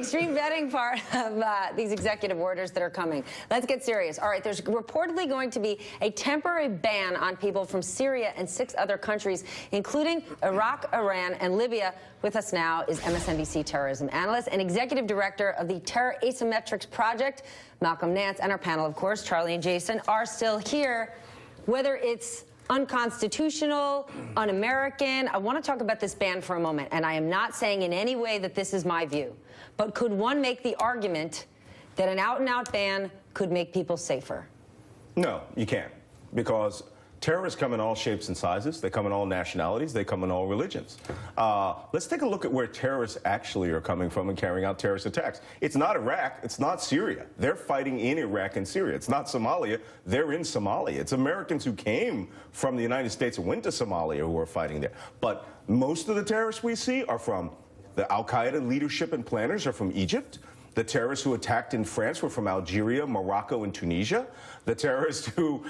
Extreme vetting part of these executive orders that are coming. Let's get serious. All right, there's reportedly going to be a temporary ban on people from Syria and 6 other countries, including Iraq, Iran, and Libya. With us now is MSNBC terrorism analyst and executive director of the Terror Asymmetrics Project, Malcolm Nance, and our panel, of course, Charlie and Jason, are still here. Whether it's unconstitutional, un-American. I want to talk about this ban for a moment, and I am not saying in any way that this is my view, but could one make the argument that an out-and-out ban could make people safer? No, you can't, because terrorists come in all shapes and sizes. They come in all nationalities. They come in all religions. Let's take a look at where terrorists actually are coming from and carrying out terrorist attacks. It's not Iraq. It's not Syria. They're fighting in Iraq and Syria. It's not Somalia. They're in Somalia. It's Americans who came from the United States and went to Somalia who are fighting there. But most of the terrorists we see are from the al-Qaeda leadership and planners are from Egypt. The terrorists who attacked in France were from Algeria, Morocco, and Tunisia. The terrorists who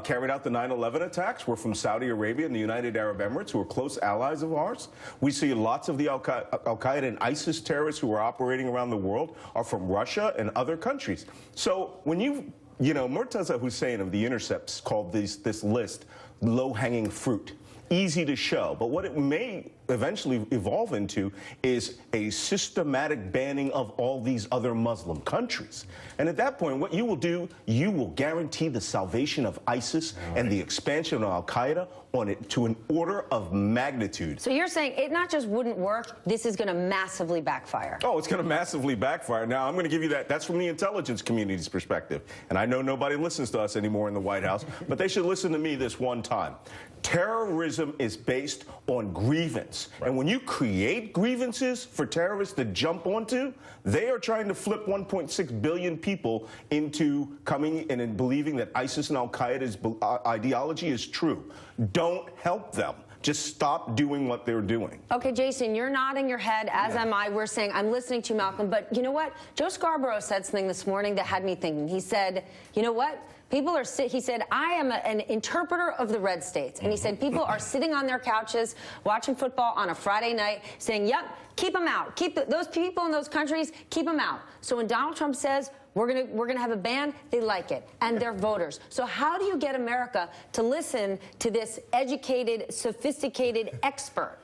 carried out the 9/11 attacks were from Saudi Arabia and the United Arab Emirates, who are close allies of ours. We see lots of the Al-Qaeda and ISIS terrorists who are operating around the world are from Russia and other countries. So when you know, Murtaza Hussein of The Intercepts called this list low-hanging fruit. Easy to show, but what it may eventually evolve into is a systematic banning of all these other Muslim countries. And at that point, what you will do, you will guarantee the salvation of ISIS and the expansion of Al-Qaeda on it to an order of magnitude. So you're saying it not just wouldn't work, this is going to massively backfire. Oh, it's going to massively backfire. Now, I'm going to give you that. That's from the intelligence community's perspective. And I know nobody listens to us anymore in the White House, but they should listen to me this one time. Terrorism is based on grievance. Right. And when you create grievances for terrorists to jump onto, they are trying to flip 1.6 billion people into coming in and believing that ISIS and Al-Qaeda's ideology is true. Don't help them. Just stop doing what they're doing. Okay, Jason, you're nodding your head, as am I. We're saying, I'm listening to you, Malcolm. But you know what? Joe Scarborough said something this morning that had me thinking. He said, you know what? People are he said, I am an interpreter of the red states. And he said, people are sitting on their couches watching football on a Friday night saying, yep, keep them out. Keep those people in those countries, keep them out. So when Donald Trump says, we're gonna have a ban, they like it, and they're voters. So how do you get America to listen to this educated, sophisticated expert?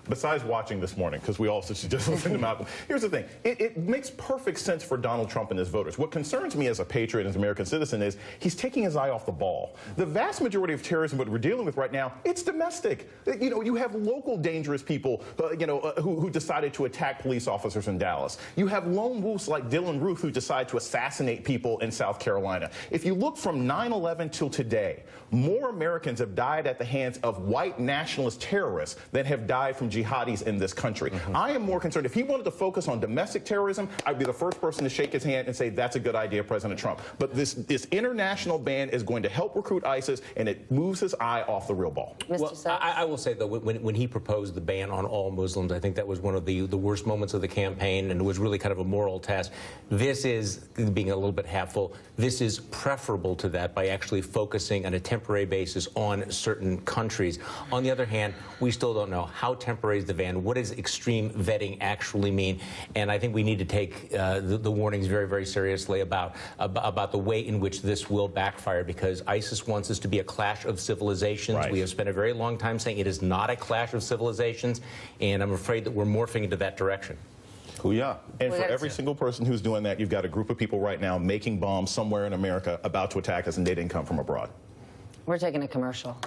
Besides watching this morning, because we also should just listen to Malcolm, here's the thing. It makes perfect sense for Donald Trump and his voters. What concerns me as a patriot and as an American citizen is he's taking his eye off the ball. The vast majority of terrorism, what we're dealing with right now, it's domestic. You know, you have local dangerous people, who decided to attack police officers in Dallas. You have lone wolves like Dylan Roof who decide to assassinate people in South Carolina. If you look from 9/11 till today, more Americans have died at the hands of white nationalist terrorists than have died from jihadis in this country. I am more concerned. If he wanted to focus on domestic terrorism, I'd be the first person to shake his hand and say that's a good idea, President Trump. But this international ban is going to help recruit ISIS, and it moves his eye off the real ball. Well, I will say, though, when he proposed the ban on all Muslims, I think that was one of the worst moments of the campaign, and it was really kind of a moral test. This is, being a little bit half full, this is preferable to that by actually focusing on a temporary basis on certain countries. On the other hand, we still don't know how temporary is the ban. What does extreme vetting actually mean? And I think we need to take the warnings very, very seriously about the way in which this will backfire, because ISIS wants this to be a clash of civilizations. Right. We have spent a very long time saying it is not a clash of civilizations, and I'm afraid that we're morphing into that direction. Yeah. And for every single person who's doing that, you've got a group of people right now making bombs somewhere in America about to attack us, and they didn't come from abroad. We're taking a commercial.